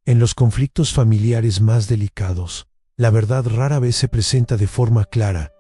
En los conflictos familiares más delicados, la verdad rara vez se presenta de forma clara,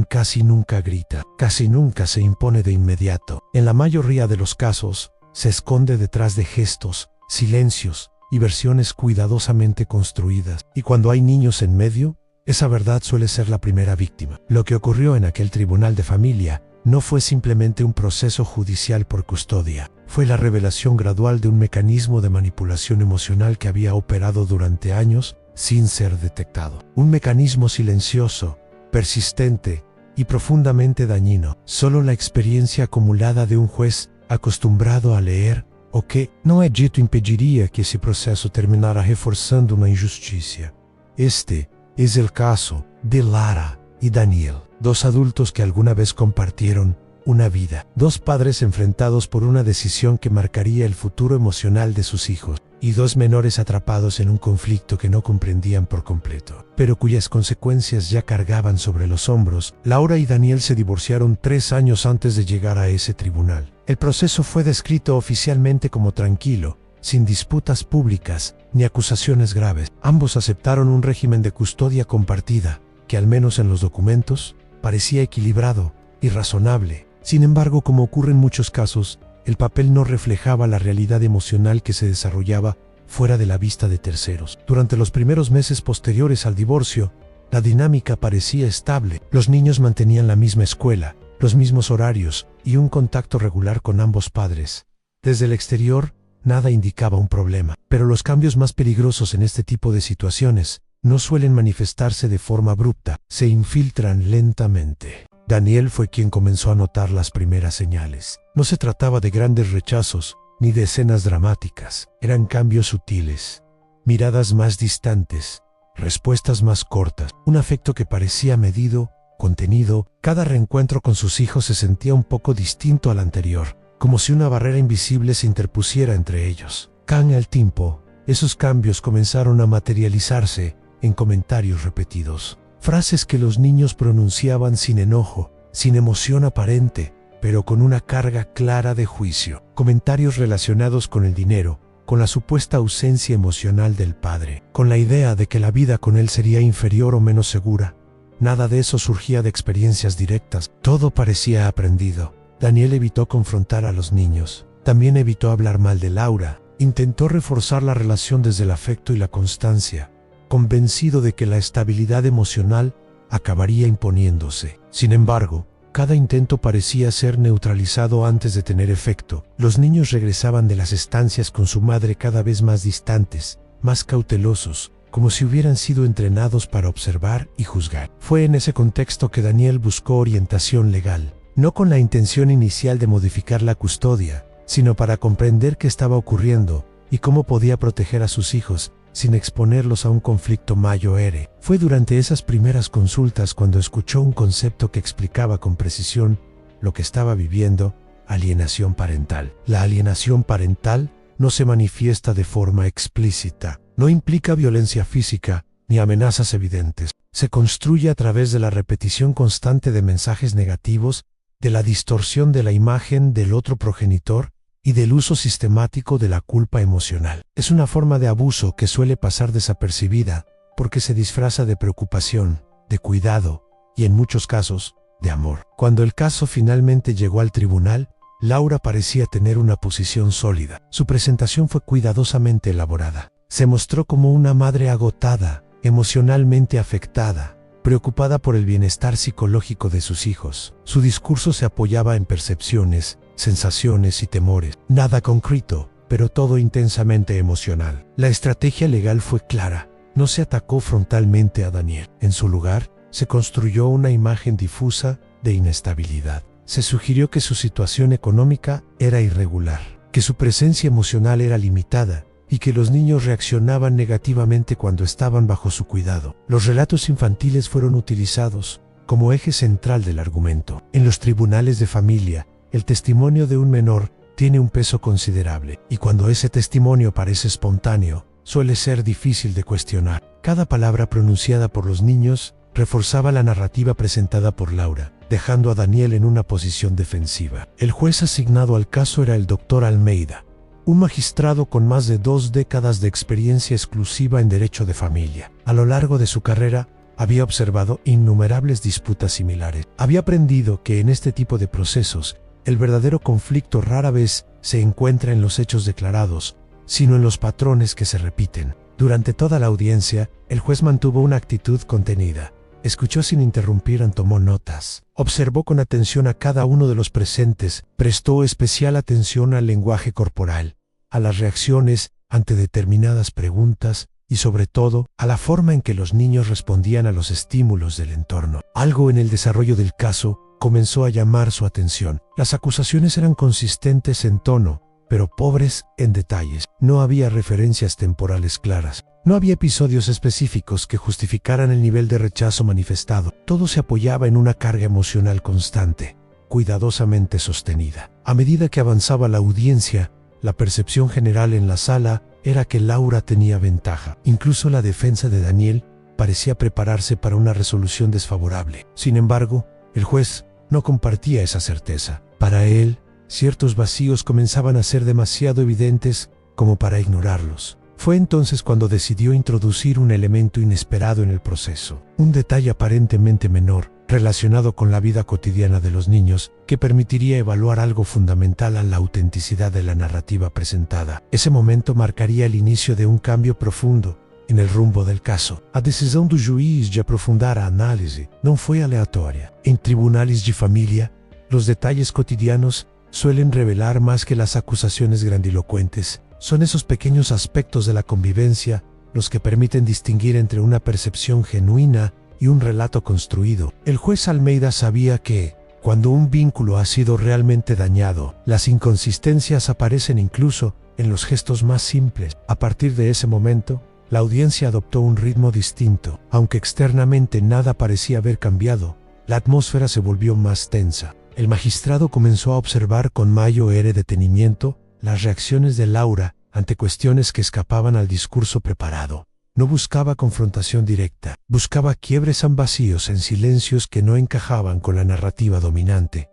casi nunca grita, casi nunca se impone de inmediato. En la mayoría de los casos, se esconde detrás de gestos, silencios y versiones cuidadosamente construidas. Y cuando hay niños en medio, esa verdad suele ser la primera víctima. Lo que ocurrió en aquel tribunal de familia no fue simplemente un proceso judicial por custodia. Fue la revelación gradual de un mecanismo de manipulación emocional que había operado durante años sin ser detectado. Un mecanismo silencioso, persistente y profundamente dañino. Solo la experiencia acumulada de un juez acostumbrado a leer o que, não é dito, impediria que esse processo terminara reforçando uma injusticia. Este es el caso de Lara y Daniel, dos adultos que alguna vez compartieron una vida, dos padres enfrentados por una decisión que marcaría el futuro emocional de sus hijos, y dos menores atrapados en un conflicto que no comprendían por completo, pero cuyas consecuencias ya cargaban sobre los hombros. Laura y Daniel se divorciaron 3 años antes de llegar a ese tribunal. El proceso fue descrito oficialmente como tranquilo, sin disputas públicas ni acusaciones graves. Ambos aceptaron un régimen de custodia compartida, que al menos en los documentos, parecía equilibrado y razonable. Sin embargo, como ocurre en muchos casos, el papel no reflejaba la realidad emocional que se desarrollaba fuera de la vista de terceros. Durante los primeros meses posteriores al divorcio, la dinámica parecía estable. Los niños mantenían la misma escuela, los mismos horarios y un contacto regular con ambos padres. Desde el exterior, nada indicaba un problema. Pero los cambios más peligrosos en este tipo de situaciones no suelen manifestarse de forma abrupta, se infiltran lentamente. Daniel fue quien comenzó a notar las primeras señales. No se trataba de grandes rechazos, ni de escenas dramáticas. Eran cambios sutiles, miradas más distantes, respuestas más cortas, un afecto que parecía medido, contenido. Cada reencuentro con sus hijos se sentía un poco distinto al anterior, como si una barrera invisible se interpusiera entre ellos. Con el tiempo, esos cambios comenzaron a materializarse en comentarios repetidos. Frases que los niños pronunciaban sin enojo, sin emoción aparente, pero con una carga clara de juicio. Comentarios relacionados con el dinero, con la supuesta ausencia emocional del padre, con la idea de que la vida con él sería inferior o menos segura. Nada de eso surgía de experiencias directas, todo parecía aprendido. Daniel evitó confrontar a los niños, también evitó hablar mal de Laura, intentó reforzar la relación desde el afecto y la constancia, convencido de que la estabilidad emocional acabaría imponiéndose. Sin embargo, cada intento parecía ser neutralizado antes de tener efecto. Los niños regresaban de las estancias con su madre cada vez más distantes, más cautelosos, como si hubieran sido entrenados para observar y juzgar. Fue en ese contexto que Daniel buscó orientación legal, no con la intención inicial de modificar la custodia, sino para comprender qué estaba ocurriendo y cómo podía proteger a sus hijos sin exponerlos a un conflicto mayor. Fue durante esas primeras consultas cuando escuchó un concepto que explicaba con precisión lo que estaba viviendo: alienación parental. La alienación parental no se manifiesta de forma explícita, no implica violencia física ni amenazas evidentes. Se construye a través de la repetición constante de mensajes negativos, de la distorsión de la imagen del otro progenitor y del uso sistemático de la culpa emocional. Es una forma de abuso que suele pasar desapercibida porque se disfraza de preocupación, de cuidado y, en muchos casos, de amor. Cuando el caso finalmente llegó al tribunal, Laura parecía tener una posición sólida. Su presentación fue cuidadosamente elaborada. Se mostró como una madre agotada, emocionalmente afectada, preocupada por el bienestar psicológico de sus hijos. Su discurso se apoyaba en percepciones, sensaciones y temores. Nada concreto, pero todo intensamente emocional. La estrategia legal fue clara. No se atacó frontalmente a Daniel. En su lugar, se construyó una imagen difusa de inestabilidad. Se sugirió que su situación económica era irregular, que su presencia emocional era limitada y que los niños reaccionaban negativamente cuando estaban bajo su cuidado. Los relatos infantiles fueron utilizados como eje central del argumento. En los tribunales de familia, el testimonio de un menor tiene un peso considerable, y cuando ese testimonio parece espontáneo, suele ser difícil de cuestionar. Cada palabra pronunciada por los niños reforzaba la narrativa presentada por Laura, dejando a Daniel en una posición defensiva. El juez asignado al caso era el Dr. Almeida, un magistrado con más de 2 décadas de experiencia exclusiva en derecho de familia. A lo largo de su carrera, había observado innumerables disputas similares. Había aprendido que en este tipo de procesos, el verdadero conflicto rara vez se encuentra en los hechos declarados, sino en los patrones que se repiten. Durante toda la audiencia, el juez mantuvo una actitud contenida. Escuchó sin interrumpir y tomó notas. Observó con atención a cada uno de los presentes, prestó especial atención al lenguaje corporal, a las reacciones ante determinadas preguntas y sobre todo a la forma en que los niños respondían a los estímulos del entorno. Algo en el desarrollo del caso comenzó a llamar su atención. Las acusaciones eran consistentes en tono, pero pobres en detalles. No había referencias temporales claras. No había episodios específicos que justificaran el nivel de rechazo manifestado. Todo se apoyaba en una carga emocional constante, cuidadosamente sostenida. A medida que avanzaba la audiencia, la percepción general en la sala era que Laura tenía ventaja. Incluso la defensa de Daniel parecía prepararse para una resolución desfavorable. Sin embargo, el juez no compartía esa certeza. Para él, ciertos vacíos comenzaban a ser demasiado evidentes como para ignorarlos. Fue entonces cuando decidió introducir un elemento inesperado en el proceso, un detalle aparentemente menor, relacionado con la vida cotidiana de los niños, que permitiría evaluar algo fundamental a la autenticidad de la narrativa presentada. Ese momento marcaría el inicio de un cambio profundo en el rumbo del caso. A decisão do juiz de aprofundar a análise não foi aleatória. En tribunales de familia, los detalles cotidianos suelen revelar más que las acusaciones grandilocuentes. Son esos pequeños aspectos de la convivencia los que permiten distinguir entre una percepción genuina y un relato construido. El juez Almeida sabía que, cuando un vínculo ha sido realmente dañado, las inconsistencias aparecen incluso en los gestos más simples. A partir de ese momento, la audiencia adoptó un ritmo distinto. Aunque externamente nada parecía haber cambiado, la atmósfera se volvió más tensa. El magistrado comenzó a observar con mayor detenimiento las reacciones de Laura ante cuestiones que escapaban al discurso preparado. No buscaba confrontación directa, buscaba quiebres en vacíos, en silencios que no encajaban con la narrativa dominante.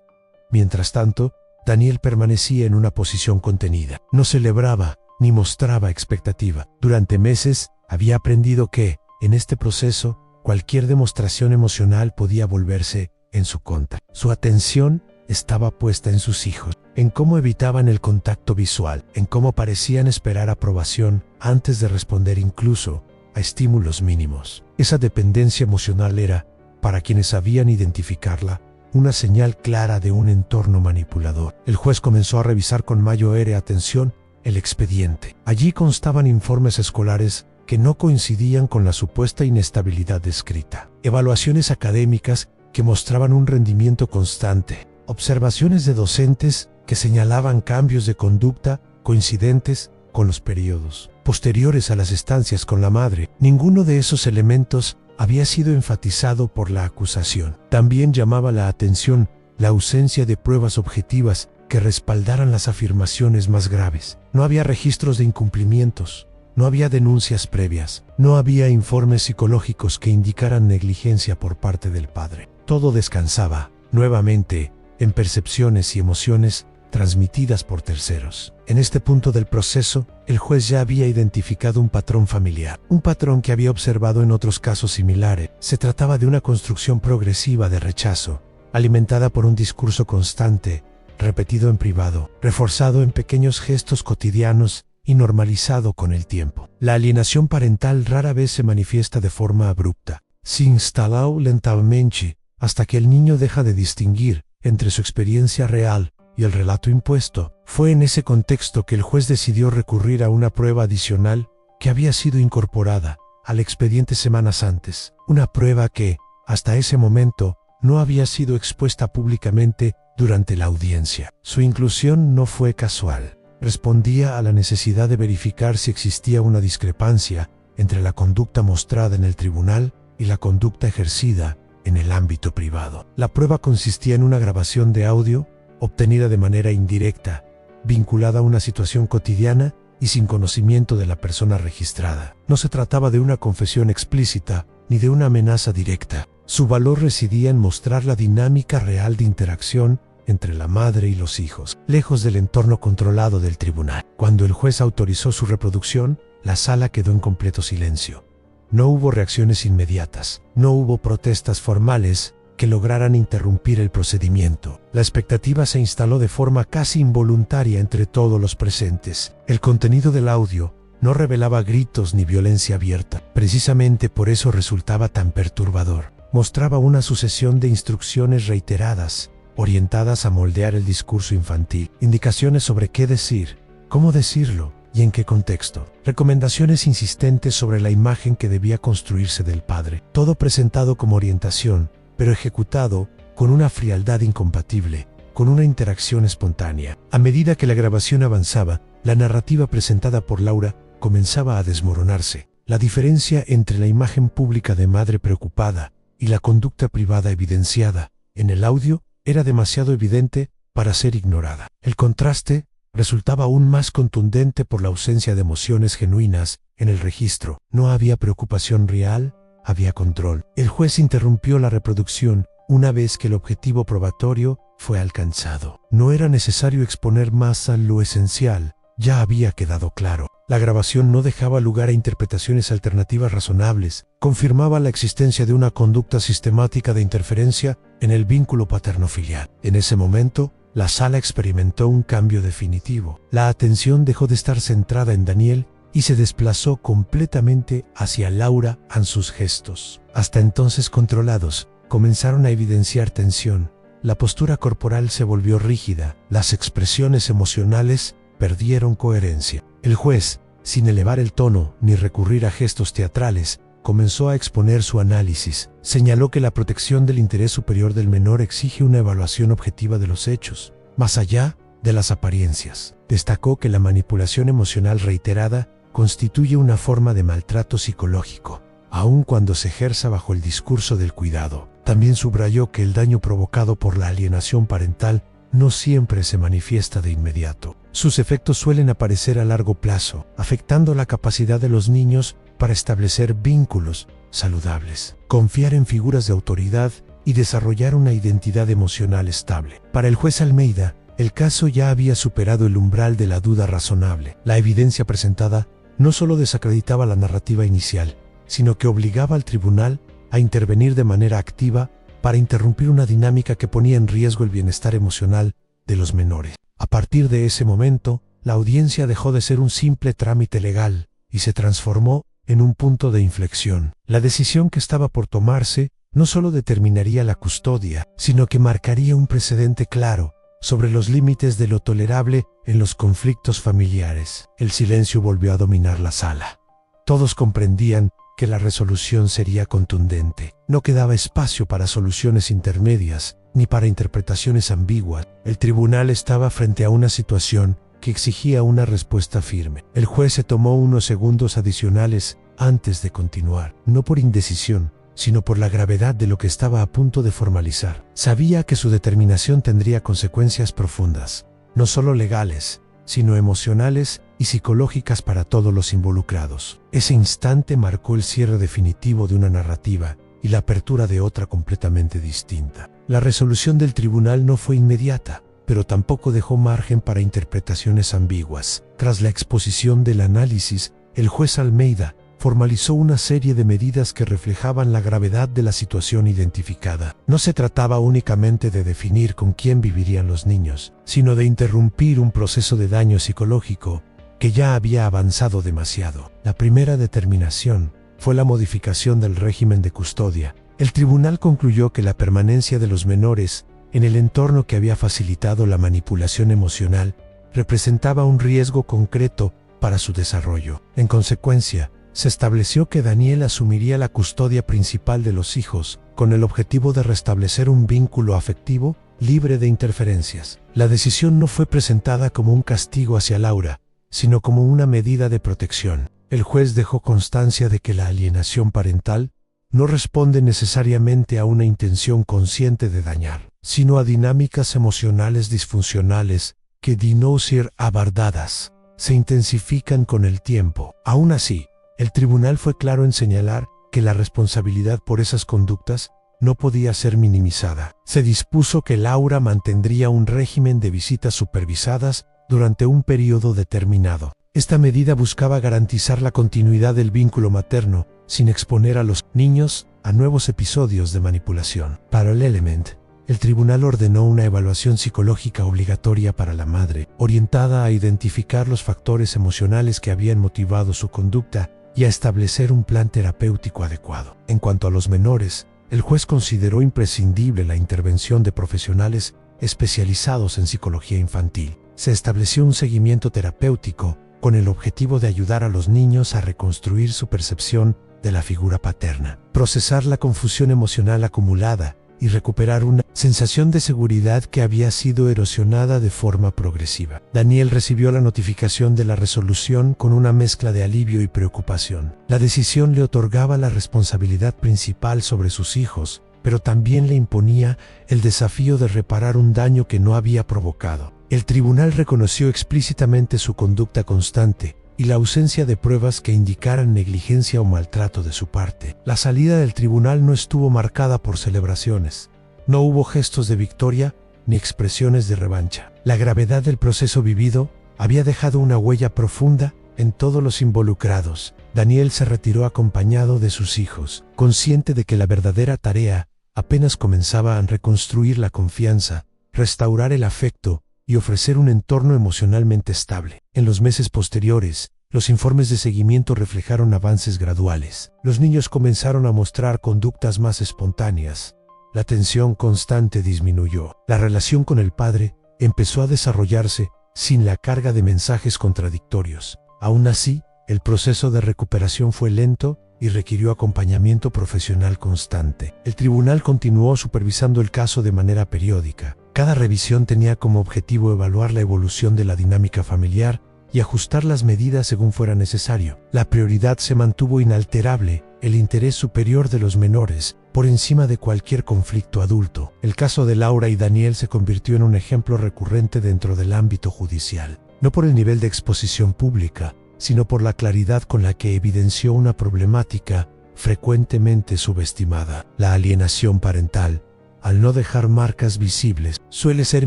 Mientras tanto, Daniel permanecía en una posición contenida. No celebraba ni mostraba expectativa. Durante meses había aprendido que, en este proceso, cualquier demostración emocional podía volverse en su contra. Su atención estaba puesta en sus hijos, en cómo evitaban el contacto visual, en cómo parecían esperar aprobación antes de responder incluso a estímulos mínimos. Esa dependencia emocional era, para quienes sabían identificarla, una señal clara de un entorno manipulador. El juez comenzó a revisar con mayor atención el expediente. Allí constaban informes escolares que no coincidían con la supuesta inestabilidad descrita, evaluaciones académicas que mostraban un rendimiento constante, observaciones de docentes que señalaban cambios de conducta coincidentes con los periodos posteriores a las estancias con la madre. Ninguno de esos elementos había sido enfatizado por la acusación. También llamaba la atención la ausencia de pruebas objetivas que respaldaran las afirmaciones más graves. No había registros de incumplimientos, no había denuncias previas, no había informes psicológicos que indicaran negligencia por parte del padre. Todo descansaba, nuevamente, en percepciones y emociones transmitidas por terceros. En este punto del proceso, el juez ya había identificado un patrón familiar, un patrón que había observado en otros casos similares. Se trataba de una construcción progresiva de rechazo, alimentada por un discurso constante, repetido en privado, reforzado en pequeños gestos cotidianos y normalizado con el tiempo. La alienación parental rara vez se manifiesta de forma abrupta. Se instala lentamente hasta que el niño deja de distinguir entre su experiencia real y el relato impuesto. Fue en ese contexto que el juez decidió recurrir a una prueba adicional que había sido incorporada al expediente semanas antes. Una prueba que, hasta ese momento, no había sido expuesta públicamente durante la audiencia. Su inclusión no fue casual. Respondía a la necesidad de verificar si existía una discrepancia entre la conducta mostrada en el tribunal y la conducta ejercida en el ámbito privado. La prueba consistía en una grabación de audio obtenida de manera indirecta, vinculada a una situación cotidiana y sin conocimiento de la persona registrada. No se trataba de una confesión explícita ni de una amenaza directa. Su valor residía en mostrar la dinámica real de interacción entre la madre y los hijos, lejos del entorno controlado del tribunal. Cuando el juez autorizó su reproducción, la sala quedó en completo silencio. No hubo reacciones inmediatas, no hubo protestas formales que lograran interrumpir el procedimiento. La expectativa se instaló de forma casi involuntaria entre todos los presentes. El contenido del audio no revelaba gritos ni violencia abierta. Precisamente por eso resultaba tan perturbador. Mostraba una sucesión de instrucciones reiteradas, orientadas a moldear el discurso infantil. Indicaciones sobre qué decir, cómo decirlo y en qué contexto. Recomendaciones insistentes sobre la imagen que debía construirse del padre. Todo presentado como orientación, pero ejecutado con una frialdad incompatible, con una interacción espontánea. A medida que la grabación avanzaba, la narrativa presentada por Laura comenzaba a desmoronarse. La diferencia entre la imagen pública de madre preocupada y la conducta privada evidenciada en el audio era demasiado evidente para ser ignorada. El contraste resultaba aún más contundente por la ausencia de emociones genuinas en el registro. No había preocupación real, había control. El juez interrumpió la reproducción una vez que el objetivo probatorio fue alcanzado. No era necesario exponer más a lo esencial, ya había quedado claro. La grabación no dejaba lugar a interpretaciones alternativas razonables, confirmaba la existencia de una conducta sistemática de interferencia en el vínculo paterno-filial. En ese momento, la sala experimentó un cambio definitivo. La atención dejó de estar centrada en Daniel y se desplazó completamente hacia Laura en sus gestos. Hasta entonces controlados, comenzaron a evidenciar tensión. La postura corporal se volvió rígida, las expresiones emocionales perdieron coherencia. El juez, sin elevar el tono ni recurrir a gestos teatrales, comenzó a exponer su análisis. Señaló que la protección del interés superior del menor exige una evaluación objetiva de los hechos, más allá de las apariencias. Destacó que la manipulación emocional reiterada constituye una forma de maltrato psicológico, aun cuando se ejerza bajo el discurso del cuidado. También subrayó que el daño provocado por la alienación parental no siempre se manifiesta de inmediato. Sus efectos suelen aparecer a largo plazo, afectando la capacidad de los niños para establecer vínculos saludables, confiar en figuras de autoridad y desarrollar una identidad emocional estable. Para el juez Almeida, el caso ya había superado el umbral de la duda razonable. La evidencia presentada no solo desacreditaba la narrativa inicial, sino que obligaba al tribunal a intervenir de manera activa para interrumpir una dinámica que ponía en riesgo el bienestar emocional de los menores. A partir de ese momento, la audiencia dejó de ser un simple trámite legal y se transformó en un punto de inflexión. La decisión que estaba por tomarse no solo determinaría la custodia, sino que marcaría un precedente claro sobre los límites de lo tolerable en los conflictos familiares. El silencio volvió a dominar la sala. Todos comprendían que la resolución sería contundente. No quedaba espacio para soluciones intermedias, ni para interpretaciones ambiguas. El tribunal estaba frente a una situación que exigía una respuesta firme. El juez se tomó unos segundos adicionales antes de continuar, no por indecisión, sino por la gravedad de lo que estaba a punto de formalizar. Sabía que su determinación tendría consecuencias profundas, no solo legales, sino emocionales y psicológicas para todos los involucrados. Ese instante marcó el cierre definitivo de una narrativa y la apertura de otra completamente distinta. La resolución del tribunal no fue inmediata, pero tampoco dejó margen para interpretaciones ambiguas. Tras la exposición del análisis, el juez Almeida formalizó una serie de medidas que reflejaban la gravedad de la situación identificada. No se trataba únicamente de definir con quién vivirían los niños, sino de interrumpir un proceso de daño psicológico que ya había avanzado demasiado. La primera determinación fue la modificación del régimen de custodia. El tribunal concluyó que la permanencia de los menores en el entorno que había facilitado la manipulación emocional representaba un riesgo concreto para su desarrollo. En consecuencia, se estableció que Daniel asumiría la custodia principal de los hijos, con el objetivo de restablecer un vínculo afectivo libre de interferencias. La decisión no fue presentada como un castigo hacia Laura, sino como una medida de protección. El juez dejó constancia de que la alienación parental no responde necesariamente a una intención consciente de dañar, sino a dinámicas emocionales disfuncionales que, de no ser abordadas, se intensifican con el tiempo. Aún así, el tribunal fue claro en señalar que la responsabilidad por esas conductas no podía ser minimizada. Se dispuso que Laura mantendría un régimen de visitas supervisadas durante un periodo determinado. Esta medida buscaba garantizar la continuidad del vínculo materno, sin exponer a los niños a nuevos episodios de manipulación. Paralelamente, el tribunal ordenó una evaluación psicológica obligatoria para la madre, orientada a identificar los factores emocionales que habían motivado su conducta y a establecer un plan terapéutico adecuado. En cuanto a los menores, el juez consideró imprescindible la intervención de profesionales especializados en psicología infantil. Se estableció un seguimiento terapéutico con el objetivo de ayudar a los niños a reconstruir su percepción de la figura paterna, procesar la confusión emocional acumulada y recuperar una sensación de seguridad que había sido erosionada de forma progresiva. Daniel recibió la notificación de la resolución con una mezcla de alivio y preocupación. La decisión le otorgaba la responsabilidad principal sobre sus hijos, pero también le imponía el desafío de reparar un daño que no había provocado. El tribunal reconoció explícitamente su conducta constante y la ausencia de pruebas que indicaran negligencia o maltrato de su parte. La salida del tribunal no estuvo marcada por celebraciones. No hubo gestos de victoria ni expresiones de revancha. La gravedad del proceso vivido había dejado una huella profunda en todos los involucrados. Daniel se retiró acompañado de sus hijos, consciente de que la verdadera tarea apenas comenzaba a reconstruir la confianza, restaurar el afecto y ofrecer un entorno emocionalmente estable. En los meses posteriores, los informes de seguimiento reflejaron avances graduales. Los niños comenzaron a mostrar conductas más espontáneas. La tensión constante disminuyó. La relación con el padre empezó a desarrollarse sin la carga de mensajes contradictorios. Aún así, el proceso de recuperación fue lento y requirió acompañamiento profesional constante. El tribunal continuó supervisando el caso de manera periódica. Cada revisión tenía como objetivo evaluar la evolución de la dinámica familiar y ajustar las medidas según fuera necesario. La prioridad se mantuvo inalterable, el interés superior de los menores, por encima de cualquier conflicto adulto. El caso de Laura y Daniel se convirtió en un ejemplo recurrente dentro del ámbito judicial, no por el nivel de exposición pública, sino por la claridad con la que evidenció una problemática frecuentemente subestimada. La alienación parental, al no dejar marcas visibles, suele ser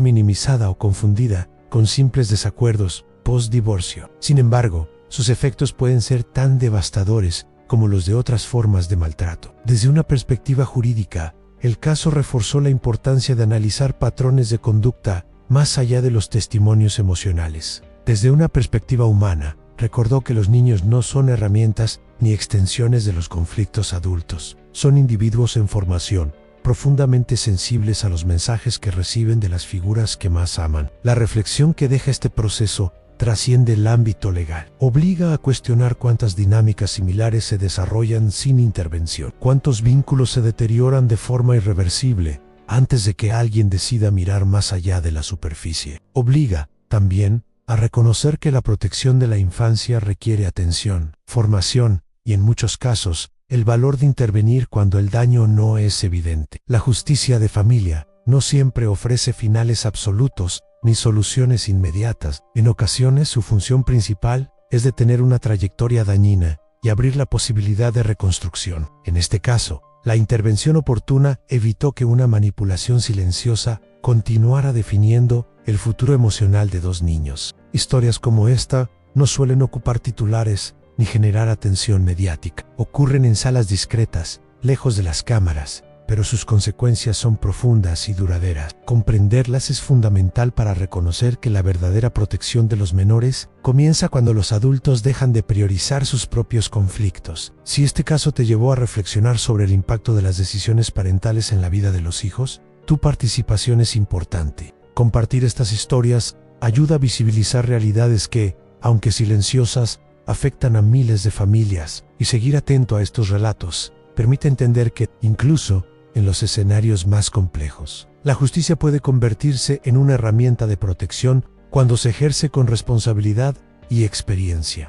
minimizada o confundida con simples desacuerdos post-divorcio. Sin embargo, sus efectos pueden ser tan devastadores como los de otras formas de maltrato. Desde una perspectiva jurídica, el caso reforzó la importancia de analizar patrones de conducta más allá de los testimonios emocionales. Desde una perspectiva humana, recordó que los niños no son herramientas ni extensiones de los conflictos adultos. Son individuos en formación, profundamente sensibles a los mensajes que reciben de las figuras que más aman. La reflexión que deja este proceso trasciende el ámbito legal. Obliga a cuestionar cuántas dinámicas similares se desarrollan sin intervención, cuántos vínculos se deterioran de forma irreversible antes de que alguien decida mirar más allá de la superficie. Obliga, también, a reconocer que la protección de la infancia requiere atención, formación y, en muchos casos, el valor de intervenir cuando el daño no es evidente. La justicia de familia no siempre ofrece finales absolutos ni soluciones inmediatas. En ocasiones su función principal es detener una trayectoria dañina y abrir la posibilidad de reconstrucción. En este caso, la intervención oportuna evitó que una manipulación silenciosa continuara definiendo el futuro emocional de dos niños. Historias como esta no suelen ocupar titulares ni generar atención mediática. Ocurren en salas discretas, lejos de las cámaras, pero sus consecuencias son profundas y duraderas. Comprenderlas es fundamental para reconocer que la verdadera protección de los menores comienza cuando los adultos dejan de priorizar sus propios conflictos. Si este caso te llevó a reflexionar sobre el impacto de las decisiones parentales en la vida de los hijos, tu participación es importante. Compartir estas historias ayuda a visibilizar realidades que, aunque silenciosas, afectan a miles de familias, y seguir atento a estos relatos permite entender que, incluso en los escenarios más complejos, la justicia puede convertirse en una herramienta de protección cuando se ejerce con responsabilidad y experiencia.